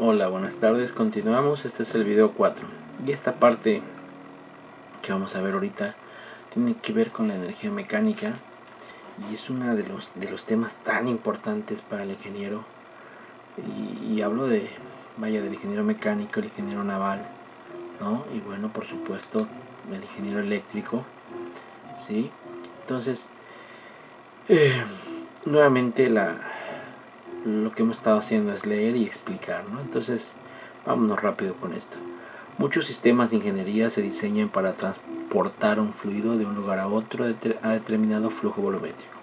Hola, buenas tardes, continuamos. Este es el video 4 y esta parte que vamos a ver ahorita tiene que ver con la energía mecánica y es uno de los temas tan importantes para el ingeniero y hablo del ingeniero mecánico, el ingeniero naval, ¿no? Y bueno, por supuesto, el ingeniero eléctrico, ¿sí? Entonces, nuevamente lo que hemos estado haciendo es leer y explicar, ¿no? Entonces, vámonos rápido con esto. Muchos sistemas de ingeniería se diseñan para transportar un fluido de un lugar a otro a determinado flujo volumétrico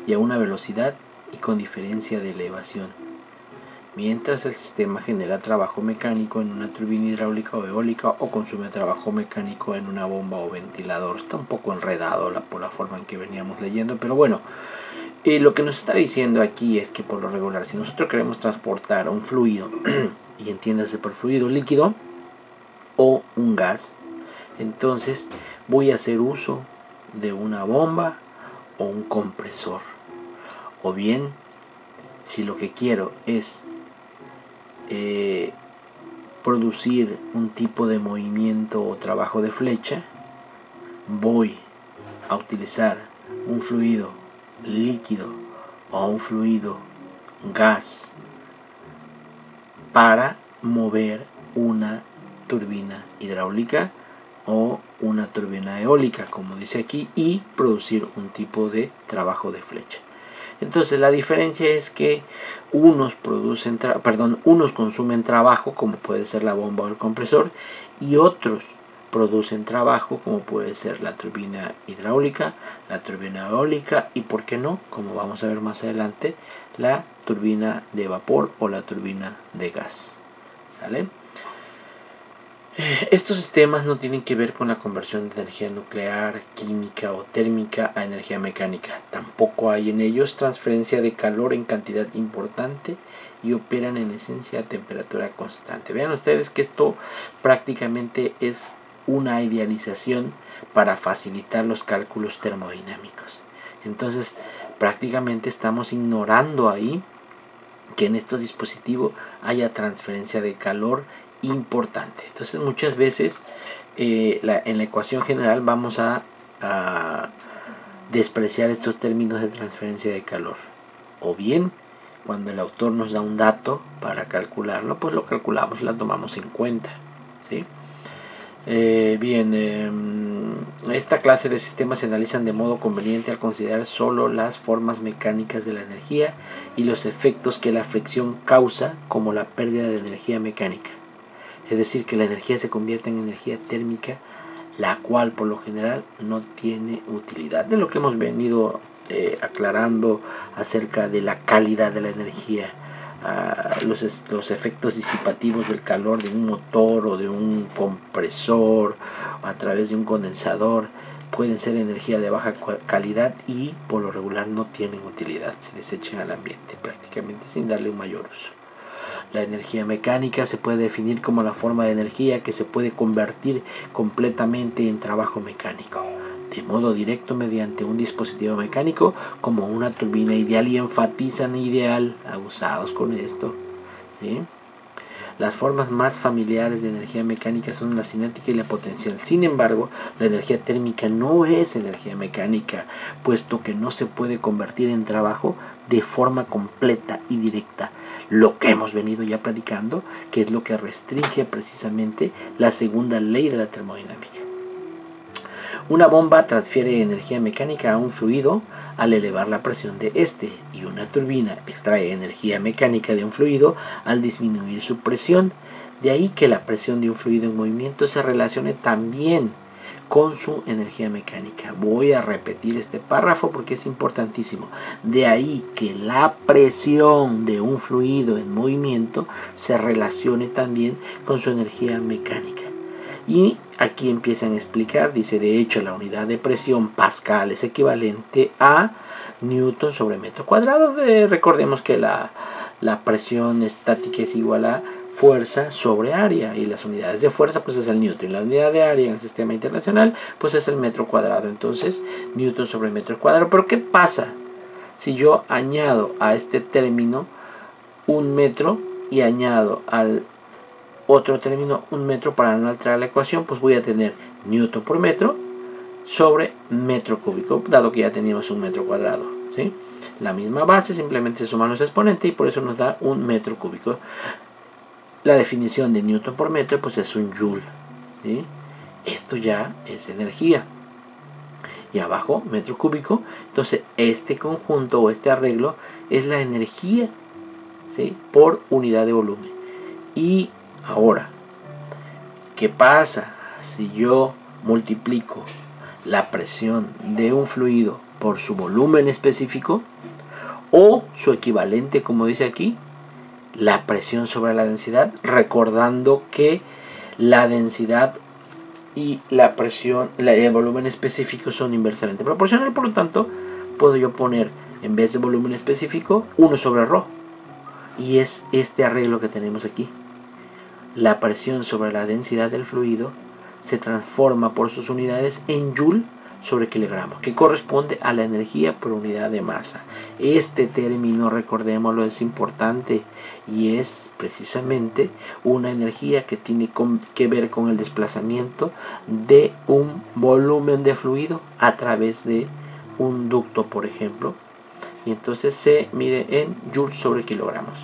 y a una velocidad y con diferencia de elevación, mientras el sistema genera trabajo mecánico en una turbina hidráulica o eólica o consume trabajo mecánico en una bomba o ventilador. Está un poco enredado por la forma en que veníamos leyendo, pero bueno, lo que nos está diciendo aquí es que por lo regular, si nosotros queremos transportar un fluido y entiéndase por fluido líquido o un gas, entonces voy a hacer uso de una bomba o un compresor. O bien, si lo que quiero es producir un tipo de movimiento o trabajo de flecha, voy a utilizar un fluido líquido o un fluido gas para mover una turbina hidráulica o una turbina eólica, como dice aquí, y producir un tipo de trabajo de flecha. Entonces la diferencia es que unos consumen trabajo, como puede ser la bomba o el compresor, y otros producen trabajo, como puede ser la turbina hidráulica, la turbina eólica y, por qué no, como vamos a ver más adelante, la turbina de vapor o la turbina de gas. ¿Sale? Estos sistemas no tienen que ver con la conversión de energía nuclear, química o térmica a energía mecánica. Tampoco hay en ellos transferencia de calor en cantidad importante y operan en esencia a temperatura constante. Vean ustedes que esto prácticamente es una idealización para facilitar los cálculos termodinámicos. Entonces, prácticamente estamos ignorando ahí que en estos dispositivos haya transferencia de calor importante. Entonces, muchas veces en la ecuación general vamos a despreciar estos términos de transferencia de calor. O bien, cuando el autor nos da un dato para calcularlo, pues lo calculamos, lo tomamos en cuenta, ¿sí? Esta clase de sistemas se analizan de modo conveniente al considerar solo las formas mecánicas de la energía y los efectos que la fricción causa, como la pérdida de energía mecánica. Es decir, que la energía se convierte en energía térmica, la cual por lo general no tiene utilidad. De lo que hemos venido aclarando acerca de la calidad de la energía, los efectos disipativos del calor de un motor o de un compresor o a través de un condensador pueden ser energía de baja calidad y por lo regular no tienen utilidad, se desechan al ambiente prácticamente sin darle un mayor uso. La energía mecánica se puede definir como la forma de energía que se puede convertir completamente en trabajo mecánico, de modo directo mediante un dispositivo mecánico como una turbina ideal, y enfatizan ideal, abusados con esto, ¿sí? Las formas más familiares de energía mecánica son la cinética y la potencial. Sin embargo, la energía térmica no es energía mecánica, puesto que no se puede convertir en trabajo de forma completa y directa. Lo que hemos venido ya platicando, que es lo que restringe precisamente la segunda ley de la termodinámica. Una bomba transfiere energía mecánica a un fluido al elevar la presión de este, y una turbina extrae energía mecánica de un fluido al disminuir su presión. De ahí que la presión de un fluido en movimiento se relacione también con su energía mecánica. Voy a repetir este párrafo porque es importantísimo. De ahí que la presión de un fluido en movimiento se relacione también con su energía mecánica. Y aquí empiezan a explicar, dice, de hecho la unidad de presión Pascal es equivalente a Newton sobre metro cuadrado. Recordemos que la presión estática es igual a fuerza sobre área, y las unidades de fuerza pues es el Newton, y la unidad de área en el sistema internacional pues es el metro cuadrado. Entonces Newton sobre metro cuadrado. Pero ¿qué pasa si yo añado a este término un metro y añado al otro término 1 metro para no alterar la ecuación, pues voy a tener newton por metro sobre metro cúbico, dado que ya teníamos 1 metro cuadrado, ¿sí? La misma base, simplemente se suman los exponentes y por eso nos da 1 metro cúbico. La definición de newton por metro pues es un joule, ¿sí? Esto ya es energía. Y abajo, metro cúbico. Entonces este conjunto o este arreglo es la energía, ¿sí?, por unidad de volumen. Y ahora, ¿qué pasa si yo multiplico la presión de un fluido por su volumen específico o su equivalente, como dice aquí, la presión sobre la densidad, recordando que la densidad y la presión, el volumen específico son inversamente proporcionales? Por lo tanto, puedo yo poner, en vez de volumen específico, 1 sobre ρ. Y es este arreglo que tenemos aquí. La presión sobre la densidad del fluido se transforma por sus unidades en joule sobre kilogramo, que corresponde a la energía por unidad de masa. Este término, recordémoslo, es importante y es precisamente una energía que tiene que ver con el desplazamiento de un volumen de fluido a través de un ducto, por ejemplo, y entonces se mide en joules sobre kilogramos.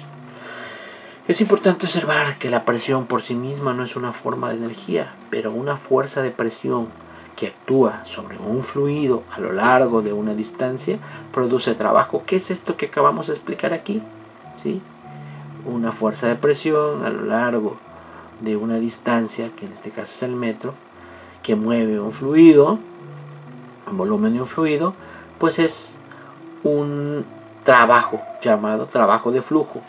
Es importante observar que la presión por sí misma no es una forma de energía, pero una fuerza de presión que actúa sobre un fluido a lo largo de una distancia produce trabajo. ¿Qué es esto que acabamos de explicar aquí? ¿Sí? Una fuerza de presión a lo largo de una distancia, que en este caso es el metro, que mueve un fluido, un volumen de un fluido, pues es un trabajo llamado trabajo de flujo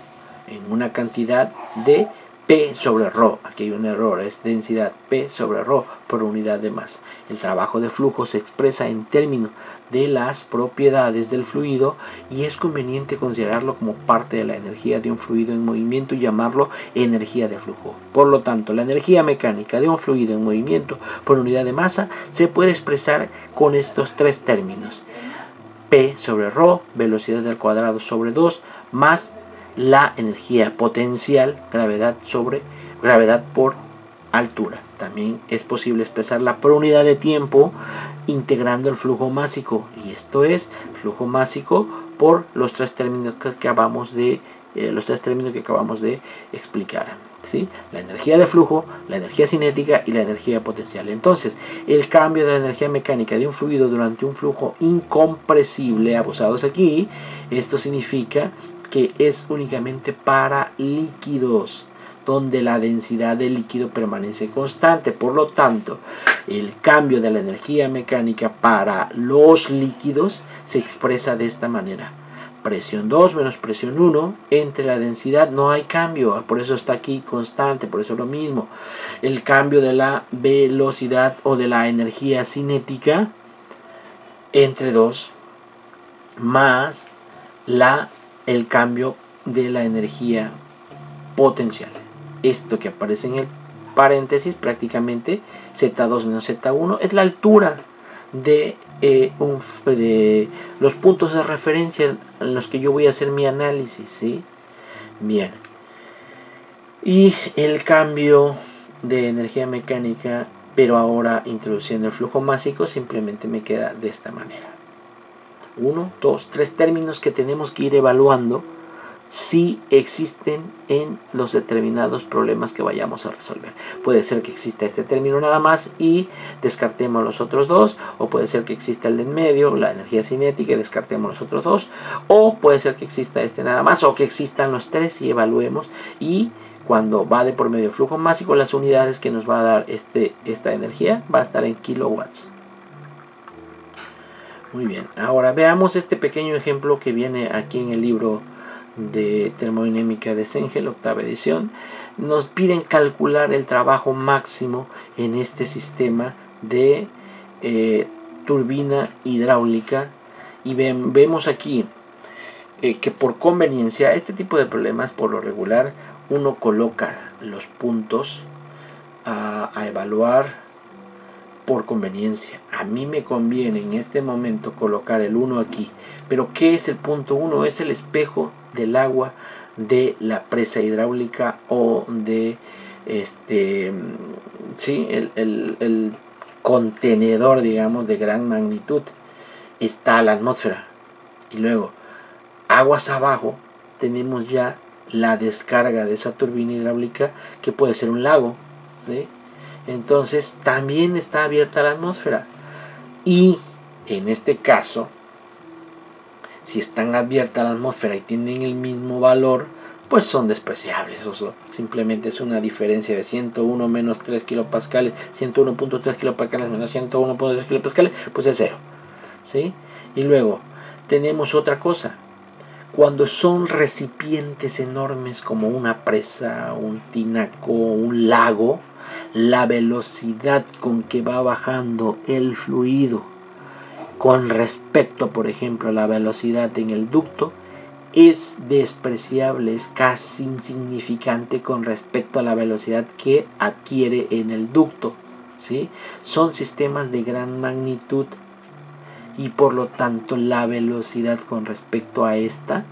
en una cantidad de P sobre ρ. Aquí hay un error, es densidad P sobre ρ por unidad de masa. El trabajo de flujo se expresa en términos de las propiedades del fluido y es conveniente considerarlo como parte de la energía de un fluido en movimiento y llamarlo energía de flujo. Por lo tanto, la energía mecánica de un fluido en movimiento por unidad de masa se puede expresar con estos tres términos: P sobre ρ, velocidad al cuadrado sobre 2, más la energía potencial, gravedad por altura. También es posible expresarla por unidad de tiempo integrando el flujo másico, y esto es flujo másico por los tres términos que acabamos de explicar, ¿sí? La energía de flujo, la energía cinética y la energía potencial. Entonces, el cambio de la energía mecánica de un fluido durante un flujo incompresible, abusados aquí, esto significa que es únicamente para líquidos, donde la densidad del líquido permanece constante. Por lo tanto, el cambio de la energía mecánica para los líquidos se expresa de esta manera: presión 2 menos presión 1 entre la densidad, no hay cambio, por eso está aquí constante, por eso es lo mismo. El cambio de la velocidad o de la energía cinética entre 2 más el cambio de la energía potencial. Esto que aparece en el paréntesis, prácticamente Z2 menos Z1, es la altura de los puntos de referencia en los que yo voy a hacer mi análisis, ¿sí? Bien. Y el cambio de energía mecánica, pero ahora introduciendo el flujo másico, simplemente me queda de esta manera. 1, 2, 3 términos que tenemos que ir evaluando si existen en los determinados problemas que vayamos a resolver. Puede ser que exista este término nada más y descartemos los otros dos, o puede ser que exista el de en medio, la energía cinética, y descartemos los otros dos, o puede ser que exista este nada más, o que existan los tres y evaluemos. Y cuando va de por medio flujo másico, las unidades que nos va a dar esta energía va a estar en kilowatts. Muy bien, ahora veamos este pequeño ejemplo que viene aquí en el libro de termodinámica de Cengel, octava edición. Nos piden calcular el trabajo máximo en este sistema de turbina hidráulica, y vemos aquí que por conveniencia este tipo de problemas, por lo regular, uno coloca los puntos a evaluar por conveniencia. A mí me conviene en este momento colocar el 1 aquí, pero ¿qué es el punto 1? Es el espejo del agua de la presa hidráulica o de el contenedor, digamos, de gran magnitud, está la atmósfera. Y luego, aguas abajo, tenemos ya la descarga de esa turbina hidráulica, que puede ser un lago, ¿sí? Entonces también está abierta la atmósfera. Y en este caso, si están abiertas la atmósfera y tienen el mismo valor, pues son despreciables. Simplemente es una diferencia de 101 menos 3 kilopascales, 101.3 kilopascales menos 101.3 kilopascales, pues es 0, ¿sí? Y luego tenemos otra cosa. Cuando son recipientes enormes como una presa, un tinaco, un lago, la velocidad con que va bajando el fluido con respecto, por ejemplo, a la velocidad en el ducto, es despreciable, es casi insignificante con respecto a la velocidad que adquiere en el ducto, ¿sí? Son sistemas de gran magnitud y por lo tanto la velocidad con respecto a esta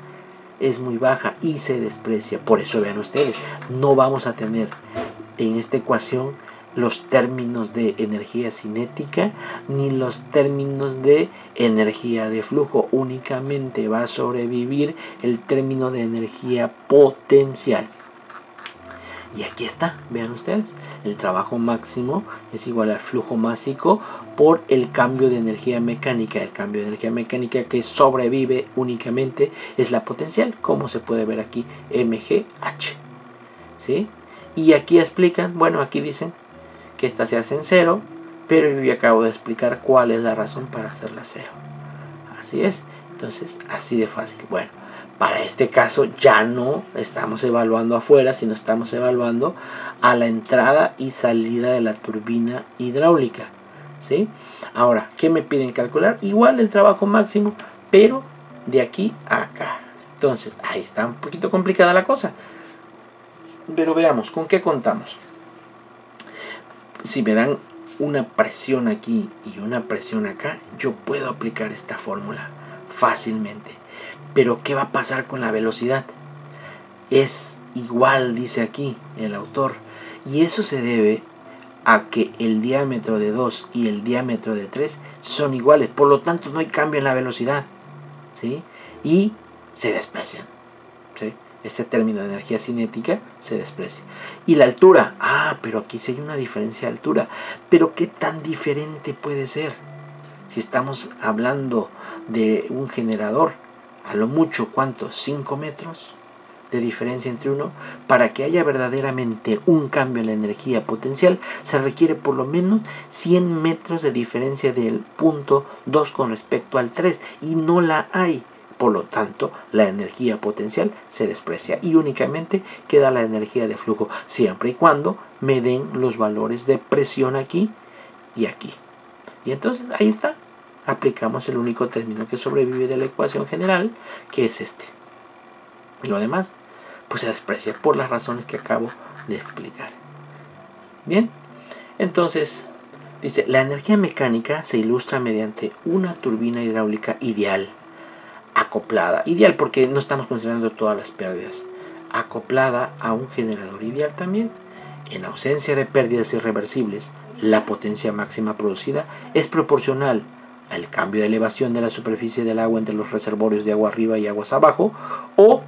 es muy baja y se desprecia. Por eso vean ustedes, no vamos a tener en esta ecuación los términos de energía cinética ni los términos de energía de flujo. Únicamente va a sobrevivir el término de energía potencial. Y aquí está, vean ustedes, el trabajo máximo es igual al flujo másico por el cambio de energía mecánica. El cambio de energía mecánica que sobrevive únicamente es la potencial, como se puede ver aquí, MGH, ¿sí? Y aquí explican, bueno, aquí dicen que esta se hace en 0, pero yo ya acabo de explicar cuál es la razón para hacerla 0. Así es, entonces así de fácil. Bueno, para este caso ya no estamos evaluando afuera, sino estamos evaluando a la entrada y salida de la turbina hidráulica, ¿sí? Ahora, ¿qué me piden calcular? Igual el trabajo máximo, pero de aquí a acá. Entonces, ahí está un poquito complicada la cosa. Pero veamos, ¿con qué contamos? Si me dan una presión aquí y una presión acá, yo puedo aplicar esta fórmula fácilmente. Pero ¿qué va a pasar con la velocidad? Es igual, dice aquí el autor. Y eso se debe a que el diámetro de 2 y el diámetro de 3 son iguales. Por lo tanto, no hay cambio en la velocidad, ¿sí? Y se desprecian, ¿sí? Este término de energía cinética se desprecia. Y la altura, pero aquí sí hay una diferencia de altura. Pero ¿qué tan diferente puede ser? Si estamos hablando de un generador, a lo mucho, ¿cuánto? 5 metros de diferencia entre uno. Para que haya verdaderamente un cambio en la energía potencial, se requiere por lo menos 100 metros de diferencia del punto 2 con respecto al 3. Y no la hay. Por lo tanto, la energía potencial se desprecia y únicamente queda la energía de flujo, siempre y cuando me den los valores de presión aquí y aquí. Y entonces ahí está. Aplicamos el único término que sobrevive de la ecuación general, que es este. Y lo demás, pues se desprecia por las razones que acabo de explicar. Bien, entonces dice, la energía mecánica se ilustra mediante una turbina hidráulica ideal, acoplada, ideal porque no estamos considerando todas las pérdidas, acoplada a un generador ideal también. En ausencia de pérdidas irreversibles, la potencia máxima producida es proporcional al cambio de elevación de la superficie del agua entre los reservorios de agua arriba y aguas abajo, o,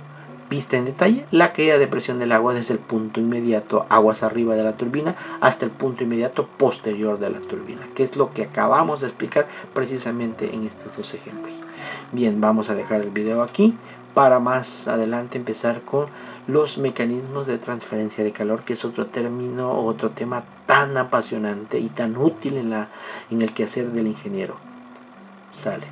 vista en detalle, la caída de presión del agua desde el punto inmediato aguas arriba de la turbina hasta el punto inmediato posterior de la turbina, que es lo que acabamos de explicar precisamente en estos dos ejemplos. Bien, vamos a dejar el video aquí para más adelante empezar con los mecanismos de transferencia de calor, que es otro término, otro tema tan apasionante y tan útil en el quehacer del ingeniero. Sale.